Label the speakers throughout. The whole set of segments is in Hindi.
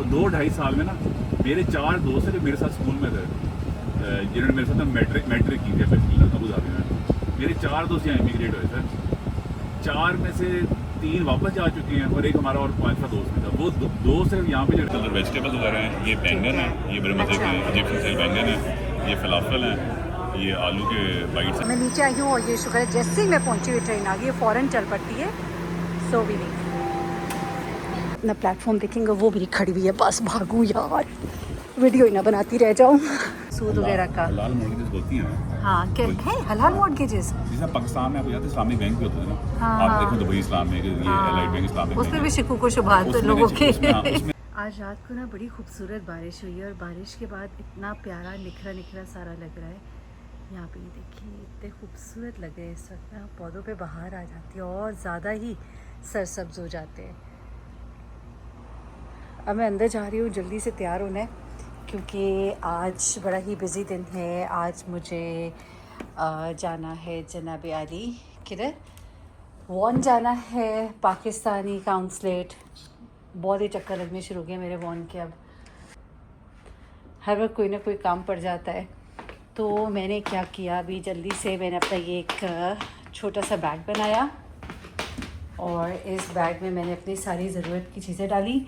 Speaker 1: दो ढाई साल में ना मेरे 4 दोस्त हैं जो मेरे साथ स्कूल में थे, जिन्होंने मेरे साथ मैट्रिक की थी अबू धाबी में। मेरे 4 दोस्त यहाँ इमिग्रेट हुए सर। 4 में से 3 वापस जा चुके हैं और एक हमारा और 5वां दोस्त भी था। वो दो सिर्फ यहाँ पे जो वेजिटेबल्स वगैरह हैं, ये बैंगन है, ये बड़े मज़े के इजिप्शियन स्टाइल बैंगन है, ये फलाफल है, ये आलू के बाइट्स।
Speaker 2: मैं नीचे आई हूँ और ये शुक्र है जैसे ही मैं पहुँची हुई ट्रेन आ गई, फ़ौरन चल पड़ती है। सो भी नहीं अपना प्लेटफॉर्म देखेंगे, वो भी नहीं खड़ी हुई है। बस भागूँ यार, वीडियो ही ना बनाती रह जाऊँ। सूद वगैरह का
Speaker 1: हलाल मॉर्गेजेस होती हैं।
Speaker 2: हाँ क्या है हलाल मॉर्गेजेस?
Speaker 1: जैसे पाकिस्तान में आपको याद है इस्लामिक बैंक भी होते हैं ना।
Speaker 2: हाँ,
Speaker 1: आप देखो दुबई इस्लामिक, ये एलाइड बैंक इस्लामिक,
Speaker 2: उसमें भी शिकू को शुभात लोगों के।
Speaker 1: उसमें
Speaker 2: आज रात को ना बड़ी खूबसूरत बारिश हुई है और बारिश के बाद इतना प्यारा निखरा निखरा सारा लग रहा है। यहाँ पे देखिए इतने खूबसूरत लग रहे हैं इस वक्त ना, पौधों पे बाहर आ जाती है और ज़्यादा ही सरसब्ज हो जाते हैं। अब मैं अंदर जा रही हूँ, जल्दी से तैयार होना है क्योंकि आज बड़ा ही बिज़ी दिन है। आज मुझे जाना है जनाब आली किधर वॉन जाना है, पाकिस्तानी काउंसलेट। बहुत ही चक्कर लगने शुरू हो गए मेरे वॉन के। अब हर वक्त कोई ना कोई काम पड़ जाता है। तो मैंने क्या किया, अभी जल्दी से मैंने अपना ये एक छोटा सा बैग बनाया और इस बैग में मैंने अपनी सारी ज़रूरत की चीज़ें डाली,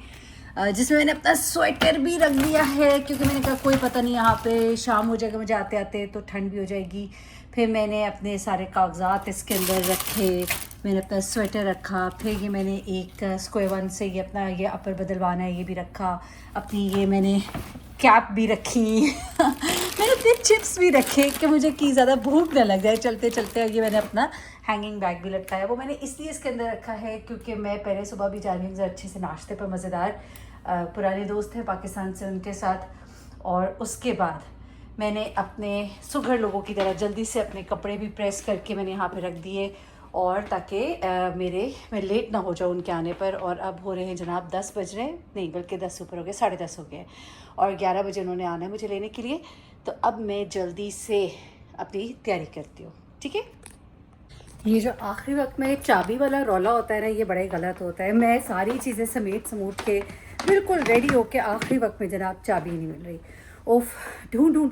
Speaker 2: जिसमें मैंने अपना स्वेटर भी रख दिया है क्योंकि मैंने कहा कोई पता नहीं यहाँ पे शाम हो जाएगा मुझे आते आते तो ठंड भी हो जाएगी। फिर मैंने अपने सारे कागजात इसके अंदर रखे, मैंने अपना स्वेटर रखा, फिर ये मैंने एक स्क्वायर वन से ये अपना ये अपर बदलवाना है ये भी रखा, अपनी ये मैंने कैप भी रखी मैंने अपने चिप्स भी रखे कि मुझे की ज़्यादा भूख ना लग जाए चलते चलते। और ये मैंने अपना हैंगिंग बैग भी लटकाया, वो मैंने इसलिए इसके अंदर रखा है क्योंकि मैं पहले सुबह भी जा रही हूँ अच्छे से नाश्ते पर, मज़ेदार पुराने दोस्त हैं पाकिस्तान से उनके साथ। और उसके बाद मैंने अपने सुघड़ लोगों की तरह जल्दी से अपने कपड़े भी प्रेस करके मैंने यहाँ पे रख दिए और ताकि मैं लेट ना हो जाऊँ उनके आने पर। और अब हो रहे हैं जनाब 10 बज रहे हैं, नहीं बल्कि 10 ऊपर हो गए, 10:30 हो गए और 11 बजे उन्होंने आना है मुझे लेने के लिए। तो अब मैं जल्दी से अपनी तैयारी करती हूँ, ठीक है। ये जो आखिरी वक्त में चाबी वाला रौला होता है ना, ये बड़ा ही गलत होता है। मैं सारी चीज़ें समेट समूट के बिल्कुल रेडी होके आखिरी वक्त में जनाब चाबी नहीं मिल रही। ओफ, ढूंढ ढूंढ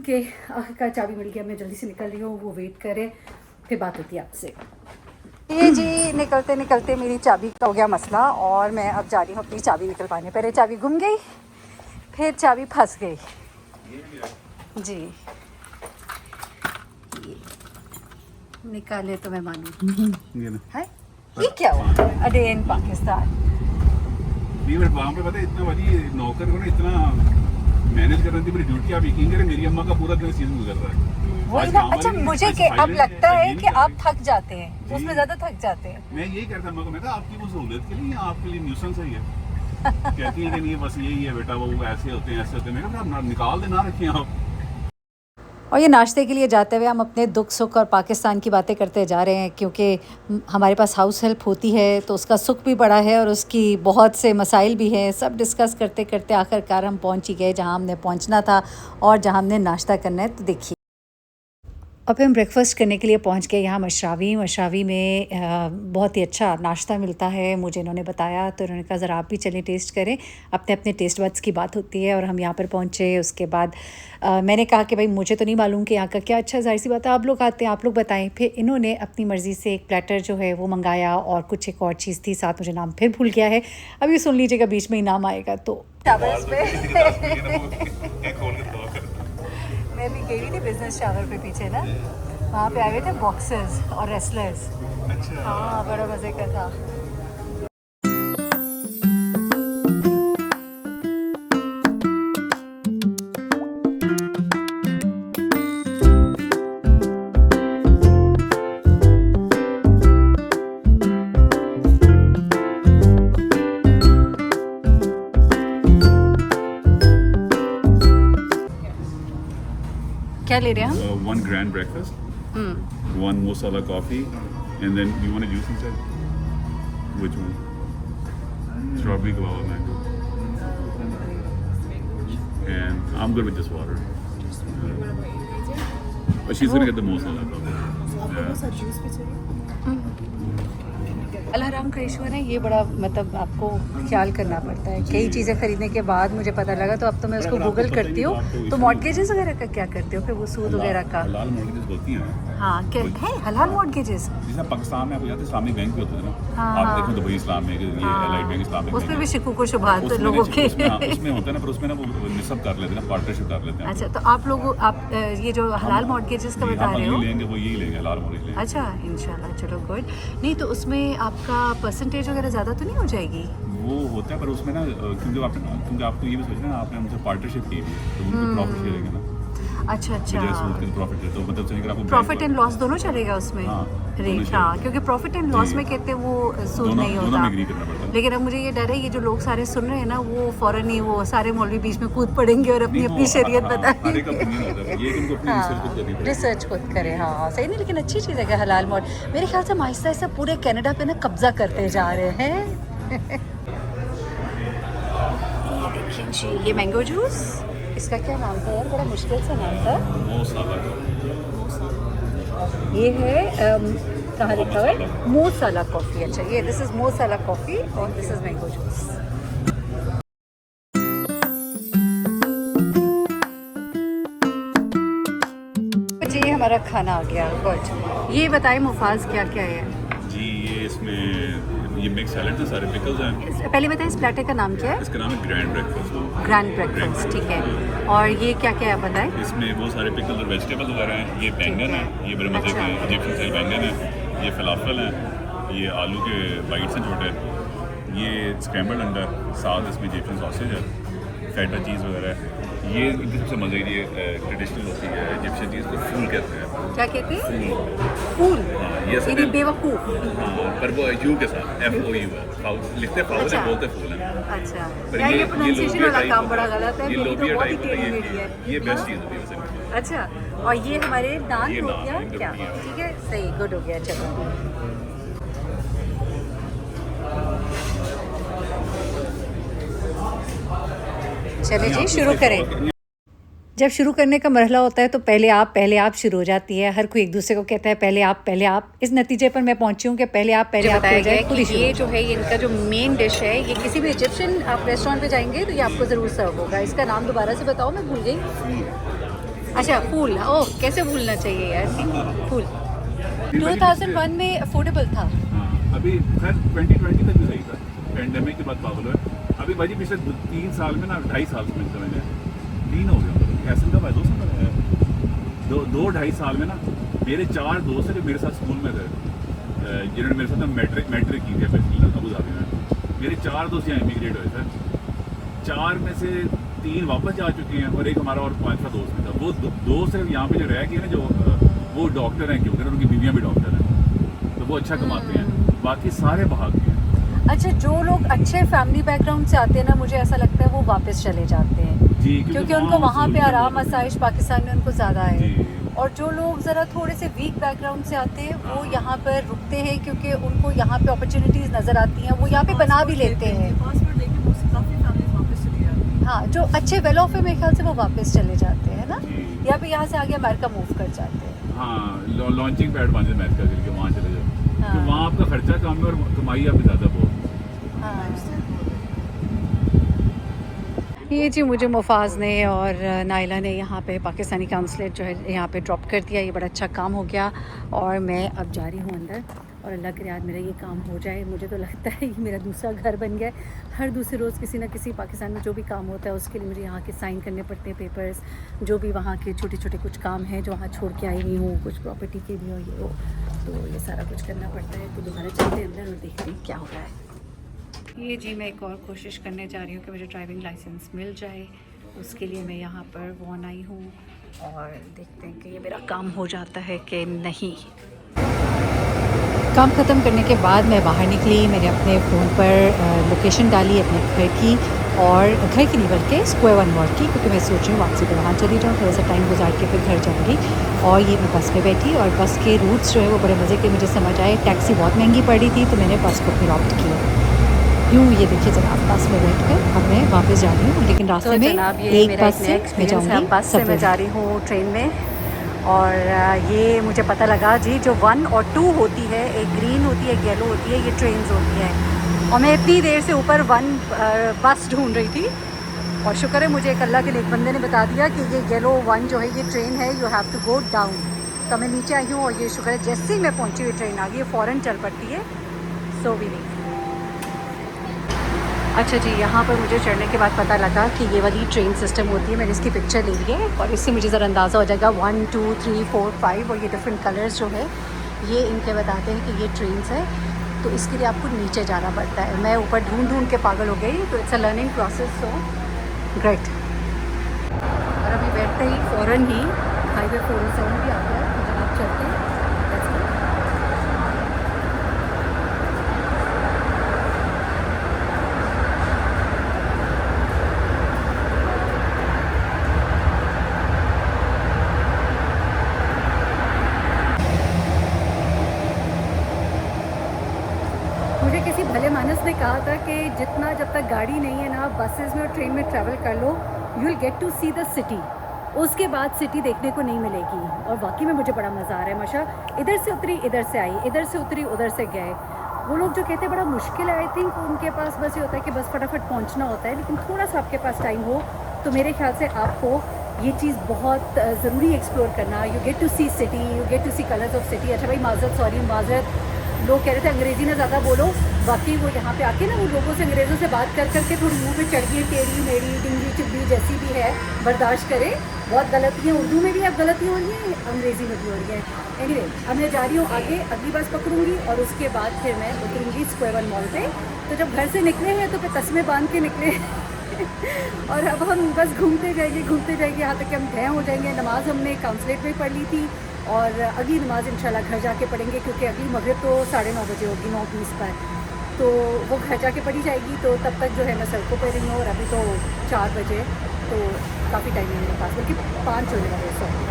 Speaker 2: के आखिरकार चाबी मिल गया। मैं जल्दी से निकल रही हूँ, वो वेट करे, फिर बात होती है आपसे। ये जी निकलते निकलते मेरी चाबी का हो गया मसला और मैं अब जा रही हूँ अपनी चाबी निकलवाने। पहले चाबी गुम गई, फिर चाबी फंस गई जी। निकाले तो मैं मानू है। ये क्या हुआ अडे इन पाकिस्तान।
Speaker 1: वहाँ पे पता है इतना बड़ी नौकर को ना इतना मैनेज कर रही थी मेरी ड्यूटी। आप यकीन करें मेरी अम्मा का पूरा दिन सीजन गुजर रहा है।
Speaker 2: वही ना। अच्छा मुझे अब लगता है कि आप थक जाते हैं, उसमें ज़्यादा थक जाते हैं।
Speaker 1: मैं यही कहता अम्मा को, मैं कहा आपकी वो सहूलियत के लिए आपके लिए न्यूसेंस है ये। कहती है कि नहीं बस यही है बेटा, वो ऐसे होते हैं ऐसे होते हैं। मैं कहा निकाल देना रखें आप।
Speaker 2: और ये नाश्ते के लिए जाते हुए हम अपने दुख सुख और पाकिस्तान की बातें करते जा रहे हैं क्योंकि हमारे पास हाउस हेल्प होती है तो उसका सुख भी बड़ा है और उसकी बहुत से मसाइल भी हैं। सब डिस्कस करते करते आखिरकार हम पहुंच ही गए जहां हमने पहुंचना था और जहां हमने नाश्ता करना है। तो देखिए और फिर हम ब्रेकफास्ट करने के लिए पहुंच गए यहाँ मशरावी में बहुत ही अच्छा नाश्ता मिलता है, मुझे इन्होंने बताया। तो इन्होंने कहा ज़रा आप भी चलें टेस्ट करें, अपने अपने टेस्ट बड्स की बात होती है। और हम यहाँ पर पहुँचे। उसके बाद मैंने कहा कि भाई मुझे तो नहीं मालूम कि यहाँ का क्या, अच्छा जाहिर सी बात है आप लोग आते हैं आप लोग बताएं। फिर इन्होंने अपनी मर्ज़ी से एक प्लेटर जो है वो मंगाया और कुछ एक और चीज़ थी साथ, मुझे नाम फिर भूल गया है। अभी सुन लीजिएगा बीच में ही नाम आएगा। तो मैं भी गई थी बिजनेस ट्रैवल पे पीछे ना, वहाँ पे आए हुए थे बॉक्सर्स और रेसलर्स। अच्छा हाँ, बड़ा मज़े का था। क्या ले रहे हैं हम?
Speaker 1: 1 grand breakfast, 1 masala coffee, and then you want a juice inside? Which one? Strawberry guava mango. And I'm good with just water. But she's gonna get the masala probably. Yeah.
Speaker 2: Alarm का इशू है ना, ये बड़ा मतलब आपको ख्याल करना पड़ता है। कई चीज़ें खरीदने के बाद मुझे पता लगा, तो अब तो मैं उसको
Speaker 1: अगर आपको
Speaker 2: गूगल
Speaker 1: पता ही
Speaker 2: करती
Speaker 1: नहीं
Speaker 2: हूँ।
Speaker 1: तो आपको
Speaker 2: तो
Speaker 1: इसमें-
Speaker 2: मॉर्टगेजेस वगैरह का क्या करते हो फिर, वो सूद वगैरह का?
Speaker 1: हलाल मॉर्गेजेस होती हैं।
Speaker 2: हाँ, क्या है हलाल मॉर्टगेजेस?
Speaker 1: जैसे पाकिस्तान में आपको याद है इस्लामिक बैंक भी होते हैं ना।
Speaker 2: हाँ,
Speaker 1: आप
Speaker 2: हाँ।
Speaker 1: देखें दुबई इस्लाम में, ये एलाइड बैंक इस्लामिक
Speaker 2: उस
Speaker 1: बैंक
Speaker 2: पर
Speaker 1: है।
Speaker 2: भी शिकूक व शुबहात
Speaker 1: उसमें
Speaker 2: लोगों के
Speaker 1: उसमें होता है ना, पर उसमें ना वो निस्ब कर लेते हैं ना, पार्टनरशिप कर लेते हैं।
Speaker 2: अच्छा, तो आप लोग ये जो हलाल मॉर्टगेजेस का
Speaker 1: जी,
Speaker 2: बता
Speaker 1: हम
Speaker 2: रहे
Speaker 1: अगली
Speaker 2: हो,
Speaker 1: लेंगे वो यही लेंगे, हलाल मॉर्गेज लेंगे।
Speaker 2: अच्छा इंशाल्लाह, चलो गुड। नहीं तो उसमें आपका परसेंटेज वगैरह ज़्यादा तो नहीं हो जाएगी?
Speaker 1: वो होता है, पर उसमें ना क्योंकि आपको ये भी सोचना है, आपने हमसे पार्टनरशिप की हुई है, तो उनको प्रॉफिट शेयर है ना।
Speaker 2: अच्छा
Speaker 1: बजाय सूद
Speaker 2: अच्छा,
Speaker 1: के प्रॉफिट है, तो मतलब चलिए अगर आपको
Speaker 2: प्रॉफिट एंड लॉस दोनों चलेगा उसमें?
Speaker 1: हाँ,
Speaker 2: रेट,
Speaker 1: दोनों
Speaker 2: हाँ,
Speaker 1: शेयर।
Speaker 2: क्योंकि प्रॉफिट एंड लॉस
Speaker 1: जी।
Speaker 2: में कहते हैं वो सूद
Speaker 1: दोनों
Speaker 2: नहीं
Speaker 1: दोनों
Speaker 2: होता।
Speaker 1: में एग्री करना पड़ता है।
Speaker 2: लेकिन अब मुझे ये डर है, ये जो लोग सारे सुन रहे हैं ना, वो फ़ौरन ही वो सारे मौलवी बीच में कूद पड़ेंगे और अपनी
Speaker 1: नहीं,
Speaker 2: अपनी
Speaker 1: वो
Speaker 2: शरीयत
Speaker 1: हर एक
Speaker 2: बताएंगे।
Speaker 1: opinion होता है, ये कि उनको अपनी रिसर्च खुद करनी पड़ेगी।
Speaker 2: रिसर्च खुद करे, हाँ सही नहीं, लेकिन अच्छी चीज़ है कि हलाल मॉड मेरे ख्याल से आहिस्ता आहिस्ता पूरे कनाडा पे ना कब्जा करते जा रहे हैं। ये देखिए जी, ये मैंगो जूस, इसका क्या नाम था यार, बड़ा मुश्किल सा नाम था।
Speaker 1: वो साला
Speaker 2: ये है कहाँ लिखा हुआ है, मोसाला कॉफ़ी। अच्छा, ये दिस इज़ मोसाला कॉफ़ी और दिस इज़ मैंगो जूस। जी हमारा खाना आ गया, गुड। ये बताएं मुफाज क्या क्या है?
Speaker 1: जी, ये इसमें ये मिक्स सैलेड है, सारे पिकल्स हैं।
Speaker 2: पहले बताएं इस प्लेटर का नाम क्या है?
Speaker 1: इसका नाम है ग्रैंड ब्रेकफास्ट।
Speaker 2: ग्रैंड ब्रेकफास्ट, ठीक है। और ये क्या क्या है बताएं?
Speaker 1: इसमें वो सारे पिकल्स और वेजिटेबल्स वगैरह हैं। ये बैंगन है, ये बड़े मज़े के
Speaker 2: अच्छा।
Speaker 1: इजिप्शियन स्टाइल बैंगन है। ये फलाफल है, ये आलू के बाइट्स हैं छोटे। ये स्क्रैम्बल्ड अंडर, साथ इसमें इजिप्शियन सॉसेज है, फेटा चीज़ वगैरह है। ये इनकी सबसे मज़े की ट्रेडिशनल होती है इजिप्शियन चीज़, को फूल कहते हैं।
Speaker 2: क्या कहते हैं?
Speaker 1: फूल।
Speaker 2: फूल?
Speaker 1: हाँ, ये सब
Speaker 2: यानी बेवकूफ़?
Speaker 1: हाँ, पर वो यू के साथ FOU है, लिखते फाउल
Speaker 2: अच्छा।
Speaker 1: है, बोलते फूल है।
Speaker 2: अच्छा,
Speaker 1: पर
Speaker 2: यार ये
Speaker 1: लोबिया
Speaker 2: प्रोनाउंसिएशन वाला
Speaker 1: टाइप
Speaker 2: काम
Speaker 1: होता
Speaker 2: बड़ा गलत है,
Speaker 1: ये
Speaker 2: मेरी तो
Speaker 1: लोबिया
Speaker 2: बहुत ही
Speaker 1: टाइप होता
Speaker 2: टेढ़ी
Speaker 1: है,
Speaker 2: मेढ़ी है।
Speaker 1: ये बेस्ट चीज़ होती है वैसे।
Speaker 2: अच्छा, और ये हमारे नान
Speaker 1: ये
Speaker 2: हो
Speaker 1: नान
Speaker 2: गया
Speaker 1: है,
Speaker 2: क्या?
Speaker 1: रोटी है।
Speaker 2: ठीक है, सही, गुड हो गया, चलो। चलिए जी, शुरू करें। जब शुरू करने का मरहला होता है तो पहले आप शुरू हो जाती है। हर कोई एक दूसरे को कहता है पहले आप। इस नतीजे पर मैं पहुंची हूँ कि पहले आप बताया गया है कि ये जो है, ये इनका जो मेन डिश है, ये किसी भी इजिप्शियन आप रेस्टोरेंट पे जाएंगे तो ये आपको ज़रूर सर्व होगा। इसका नाम दोबारा से बताओ, मैं भूल गई। अच्छा, फूल, ओह कैसे भूलना चाहिए यार, फूल। 2001 में अफोर्डेबल था।
Speaker 1: हाँ, अभी खैर 2020 तक भी सही था, पेंडेमिक के बाद पागल हुए। अभी भाजी पिछले 3 साल में ना, 2.5 साल में मैंने 3 हो गया, मतलब कैसे का भाई 2 साल है, 2-2.5 साल में ना मेरे 4 दोस्त हैं जो मेरे साथ स्कूल में थे, जिन्होंने मेरे साथ मैट्रिक की थी अबू धाबी में। मेरे 4 दोस्त यहाँ इमिग्रेट हुए थे। 4 में से 3 वापस जा चुके हैं और एक हमारा और 5वां दोस्त भी था। वो दो सिर्फ यहाँ पे जो रह गए ना, जो वो डॉक्टर हैं, क्योंकि उनकी बीवियाँ भी डॉक्टर हैं, तो वो अच्छा कमाते हैं। बाकी सारे भाग गए हैं।
Speaker 2: अच्छा, जो लोग अच्छे फैमिली बैकग्राउंड से आते हैं ना, मुझे ऐसा लगता है वो वापस चले जाते हैं
Speaker 1: जी,
Speaker 2: क्योंकि उनको वहाँ पे आराम
Speaker 1: सहूलियत
Speaker 2: आसाइश पाकिस्तान में उनको ज़्यादा है।
Speaker 1: जी।
Speaker 2: और जो लोग ज़रा थोड़े से वीक बैकग्राउंड से आते हैं वो यहाँ पर रुकते हैं क्योंकि उनको यहाँ पे अपॉर्चुनिटीज़ नज़र आती हैं, वो यहाँ पे बना भी लेते हैं। हाँ, जो अच्छे वेल ऑफ है मेरे ख्याल से वो वापस चले जाते हैं ना,
Speaker 1: जी।
Speaker 2: या फिर यहाँ से आगे अमेरिका मूव कर जाते हैं।
Speaker 1: हाँ, लॉन्चिंग पैड बन जाए अमेरिका के लिए, वहाँ चले जाओ।
Speaker 2: हाँ।
Speaker 1: तो वहाँ आपका खर्चा कम है और कमाई आपकी ज़्यादा बहुत।
Speaker 2: हाँ। ये जी मुझे मुफाज ने और नाइला ने यहाँ पे पाकिस्तानी काउंसलेट जो है यहाँ पे ड्रॉप कर दिया। ये बड़ा अच्छा काम हो गया और मैं अब जा रही हूँ अंदर, और अल्लाह करे आज मेरा ये काम हो जाए। मुझे तो लगता है ये मेरा दूसरा घर बन गया है। हर दूसरे रोज़ किसी ना किसी पाकिस्तान में जो भी काम होता है उसके लिए मुझे यहाँ के साइन करने पड़ते हैं पेपर्स, जो भी वहाँ के छोटे छोटे कुछ काम हैं जो वहाँ छोड़ के आई हुई हूँ, कुछ प्रॉपर्टी के भी हो ये हो, तो ये सारा कुछ करना पड़ता है। तो दोबारा चलते हैं अंदर और देखते हैं क्या हो रहा है। ये जी मैं एक और कोशिश करने जा रही हूँ कि मुझे ड्राइविंग लाइसेंस मिल जाए। उसके लिए मैं यहाँ पर वॉन आई हूँ और देखते हैं कि ये मेरा काम हो जाता है कि नहीं। काम ख़त्म करने के बाद मैं बाहर निकली। मैंने अपने फ़ोन पर लोकेशन डाली अपने घर की, और घर की नहीं बल्कि स्क्वायर 1 मॉल की, क्योंकि मैं सोच रही हूँ वापसी पे वहाँ चली जाऊँ, थोड़ा सा टाइम गुजार के फिर घर जाऊँगी। और ये मैं बस में बैठी और बस के रूट्स जो है वो बड़े मज़े के मुझे समझ आए। टैक्सी बहुत महंगी पड़ी थी तो मैंने बस को फिर ऑप्ट किया। यूँ ये देखिए जनाब, बस में बैठ कर अब मैं वापस जा रही हूँ, लेकिन रास्ते में एक बस से मैं जाऊँगी
Speaker 3: बस से मैं जा रही हूँ ट्रेन में,
Speaker 2: और ये मुझे पता लगा जी, जो 1 और 2 होती है, एक ग्रीन होती है, एक येलो होती है, ये ट्रेन्स होती हैं। और मैं इतनी देर से ऊपर 1 बस ढूंढ रही थी, और शुक्र है मुझे एक अल्लाह के एक बंदे ने बता दिया कि ये येलो 1 जो है ये ट्रेन है, you have to go down. तो मैं नीचे आई हूँ, और ये शुक्र है जैसे ही मैं पहुँची हुई ट्रेन आ गई, फ़ौरन चल पड़ती है। सो भी नहीं। अच्छा जी, यहाँ पर मुझे चढ़ने के बाद पता लगा कि ये वाली ट्रेन सिस्टम होती है। मैंने इसकी पिक्चर ले ली है, और इससे मुझे ज़रा अंदाज़ा हो जाएगा 1 2 3 4 5, और ये डिफरेंट कलर्स जो है ये इनके बताते हैं कि ये ट्रेन्स है। तो इसके लिए आपको नीचे जाना पड़ता है। मैं ऊपर ढूंढ ढूंढ के पागल हो गई, तो it's a learning process. So great. और अभी बैठते ही फ़ौरन ही हाईवे 407 भी आता है, तो जब आप चलते हैं let's go। मुझे किसी भले मानस ने कहा था कि जितना जब तक गाड़ी नहीं है ना, बसेस में और ट्रेन में ट्रैवल कर लो, you will get to see the city. उसके बाद सिटी देखने को नहीं मिलेगी। और वाकई में मुझे बड़ा मज़ा आ रहा है। माशा, इधर से उतरी, इधर से आई, इधर से उतरी, उधर से गए। वो लोग जो कहते हैं बड़ा मुश्किल है, आई थिंक उनके पास बस ये होता है कि बस फटाफट पहुंचना होता है। लेकिन थोड़ा सा आपके पास टाइम हो तो मेरे ख्याल से आपको ये चीज़ बहुत ज़रूरी एक्सप्लोर करना। You get to see city, you get to see colours of city. अच्छा भाई, माजरत, सॉरी माजरत, लोग कह रहे थे अंग्रेज़ी ना ज़्यादा बोलो। बाकी वो यहाँ पे आके ना वो लोगों से अंग्रेज़ों से बात कर करके थोड़ी मुँह पे चढ़ गई, टेढ़ी मेरी डिंगी चिब्बी जैसी भी है, बर्दाश्त करें। बहुत गलतियाँ उर्दू में भी अब गलतियाँ हो रही हैं, अंग्रेज़ी में भी हो रही हैं। एनीवे, अब मैं जा रही हूँ आगे, अगली बस पकड़ूंगी, और उसके बाद फिर मैं उतरूँगी स्क्वायर 1 मॉल पे। तो जब घर से निकले हैं तो फिर तस्मे बांध के निकले और अब हम बस घूमते जाएंगे यहाँ तक कि हम तय हो जाएंगे। नमाज़ हमने काउंसलेट में पढ़ ली थी, और अगली नमाज़ इंशाल्लाह घर जाके पढ़ेंगे, क्योंकि अगली मगरिब तो 9:30 बजे होगी, 9:20 पर। तो वो घर जाके पढ़ी जाएगी। तो तब तक जो है मैं सड़कों पर रही हूँ, और अभी तो 4 बजे, तो काफ़ी टाइम है मेरे पास, बल्कि 5 होने वाले। सॉरी।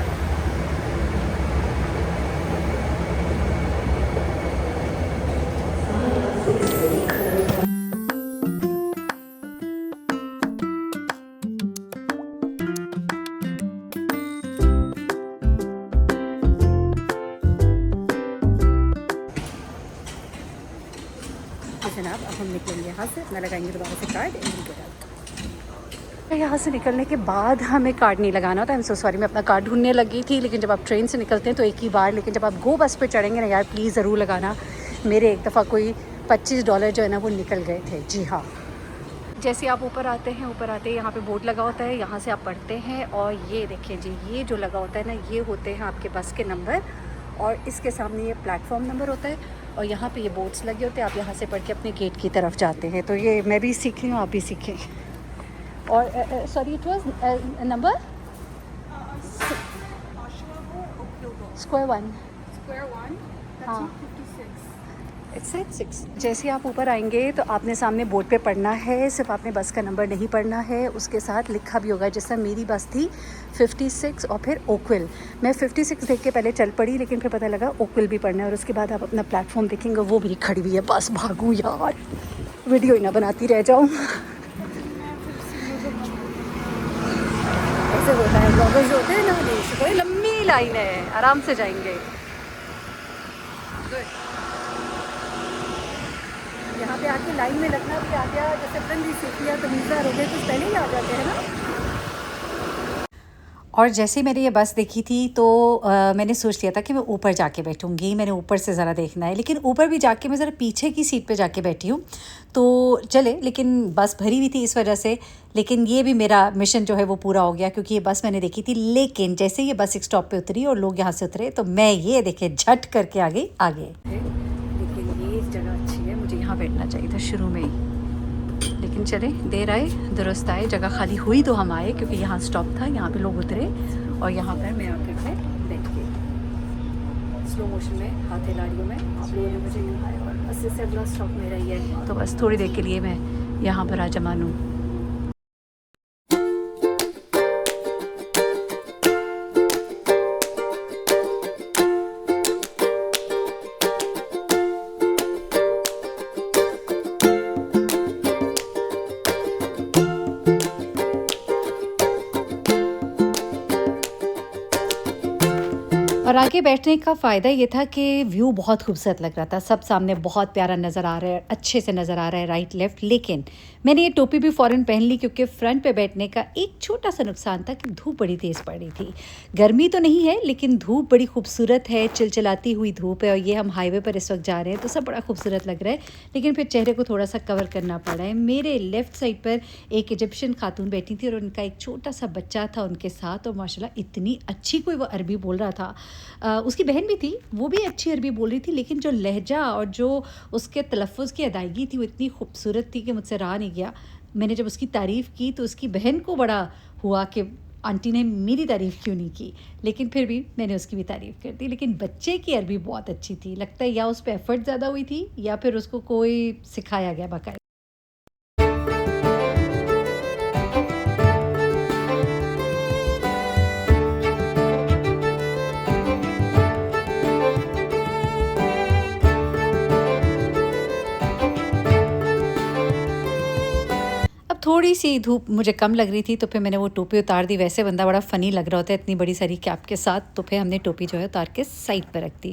Speaker 2: जनाब, अब हम निकलेंगे यहाँ से, अपना लगाएंगे दोबारा से कार्ड, एंट्री के बाद। यहाँ से निकलने के बाद हमें कार्ड नहीं लगाना होता। आई एम सो सॉरी, मैं अपना कार्ड ढूंढने लगी थी, लेकिन जब आप ट्रेन से निकलते हैं तो एक ही बार, लेकिन जब आप गो बस पे चढ़ेंगे ना यार, प्लीज़ ज़रूर लगाना। मेरे एक दफ़ा कोई $25 जो है ना वो निकल गए थे। जी हाँ। जैसे आप ऊपर आते हैं, ऊपर आते ही यहाँ पे बोर्ड लगा होता है, यहाँ से आप पढ़ते हैं, और ये देखिए जी, ये जो लगा होता है ना, ये होते हैं आपके बस के नंबर, और इसके सामने ये प्लेटफॉर्म नंबर होता है, और यहाँ पे ये बोर्ड्स लगे होते हैं। आप यहाँ से पढ़ के अपने गेट की तरफ जाते हैं। तो ये मैं भी सीख रही हूँ, आप भी सीखें। और sorry, it was number square 1। हाँ, इट्स 6। जैसे आप ऊपर आएंगे तो आपने सामने बोर्ड पे पढ़ना है, सिर्फ आपने बस का नंबर नहीं पढ़ना है, उसके साथ लिखा भी होगा। जैसा मेरी बस थी 56 और फिर ओकविल। मैं 56 देख के पहले चल पड़ी, लेकिन फिर पता लगा ओकविल भी पढ़ना है, और उसके बाद आप अपना प्लेटफॉर्म देखेंगे, वो भी खड़ी हुई है। बस भागूँ यार, वीडियो ही ना बनाती रह जाऊँ। ऐसे होता है, ब्लॉगर्स होते हैं ना, बड़ी लंबी लाइन है, आराम से जाएंगे। यहाँ पे आके लाइन में लगना भी आ गया, जैसे फ्रेंड भी सीख लिया, तमीज़दार हो गए, कुछ पहले ही आ जाते हैं ना। और जैसे मैंने ये बस देखी थी तो मैंने सोच लिया था कि मैं ऊपर जाके बैठूंगी, मैंने ऊपर से ज़रा देखना है। लेकिन ऊपर भी जाके मैं ज़रा पीछे की सीट पे जाके बैठी हूँ, तो चले, लेकिन बस भरी हुई थी इस वजह से। लेकिन ये भी मेरा मिशन जो है वो पूरा हो गया, क्योंकि ये बस मैंने देखी थी। लेकिन जैसे ये बस एक स्टॉप पे उतरी और लोग यहाँ से उतरे, तो मैं ये देखे झट करके आ गई आगे। लेकिन ये जगह अच्छी है, मुझे यहाँ बैठना चाहिए था शुरू में ही। लेकिन चले, देर आए दुरुस्त आए, जगह खाली हुई तो हम आए, क्योंकि यहाँ स्टॉप था, यहाँ पे लोग उतरे, और यहाँ पर मैं आकर के बैठ के स्लो मोशन में हाथ हिलाड़ियों में आप लोगों ने मुझे दिखाया, और बस इससे अगला स्टॉप मेरा ही है। तो बस थोड़ी देर के लिए मैं यहाँ पर आ जमा लूँ। और आगे बैठने का फ़ायदा ये था कि व्यू बहुत खूबसूरत लग रहा था, सब सामने बहुत प्यारा नज़र आ रहा है, अच्छे से नज़र आ रहा है राइट लेफ़्ट। लेकिन मैंने ये टोपी भी फ़ौरन पहन ली क्योंकि फ्रंट पे बैठने का एक छोटा-सा नुकसान था कि धूप बड़ी तेज़ पड़ रही थी। गर्मी तो नहीं है लेकिन धूप बड़ी खूबसूरत है, चिलचिलाती हुई धूप है और ये हम हाईवे पर इस वक्त जा रहे हैं तो सब बड़ा खूबसूरत लग रहा है। लेकिन फिर चेहरे को थोड़ा सा कवर करना पड़ा है। मेरे लेफ़्ट साइड पर एक इजिप्शियन खातून बैठी थी और उनका एक छोटा सा बच्चा था उनके साथ और माशाल्लाह इतनी अच्छी कोई वो अरबी बोल रहा था। उसकी बहन भी थी, वो भी अच्छी अरबी बोल रही थी, लेकिन जो लहजा और जो उसके तलफ़ुज़ की अदायगी थी वो इतनी खूबसूरत थी कि मुझसे रहा नहीं गया। मैंने जब उसकी तारीफ़ की तो उसकी बहन को बड़ा हुआ कि आंटी ने मेरी तारीफ़ क्यों नहीं की, लेकिन फिर भी मैंने उसकी भी तारीफ़ कर दी। लेकिन बच्चे की अरबी बहुत अच्छी थी, लगता है या उस पे एफ़र्ट ज़्यादा हुई थी या फिर उसको कोई सिखाया गया बाकायदा। अब थोड़ी-सी धूप मुझे कम लग रही थी तो फिर मैंने वो टोपी उतार दी। वैसे बंदा बड़ा फ़नी लग रहा होता है इतनी बड़ी सारी कैप के साथ, तो फिर हमने टोपी जो है उतार के साइड पे रख दी।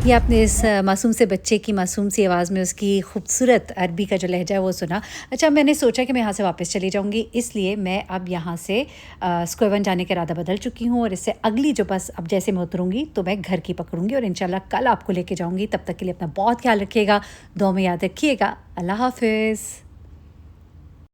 Speaker 2: ये आपने इस मासूम से बच्चे की मासूम सी आवाज़ में उसकी खूबसूरत अरबी का जो लहजा है वो सुना। अच्छा, मैंने सोचा कि मैं यहाँ से वापस चली जाऊँगी, इसलिए मैं अब यहाँ से स्क्वायर वन जाने का इरादा बदल चुकी हूँ और इससे अगली जो बस अब जैसे मैं उतरूँगी तो मैं घर की पकड़ूँगी और इंशाल्लाह कल आपको लेके जाऊँगी। तब तक के लिए अपना बहुत ख्याल रखिएगा, दुआ में याद रखिएगा। अल्लाह हाफ़िज़।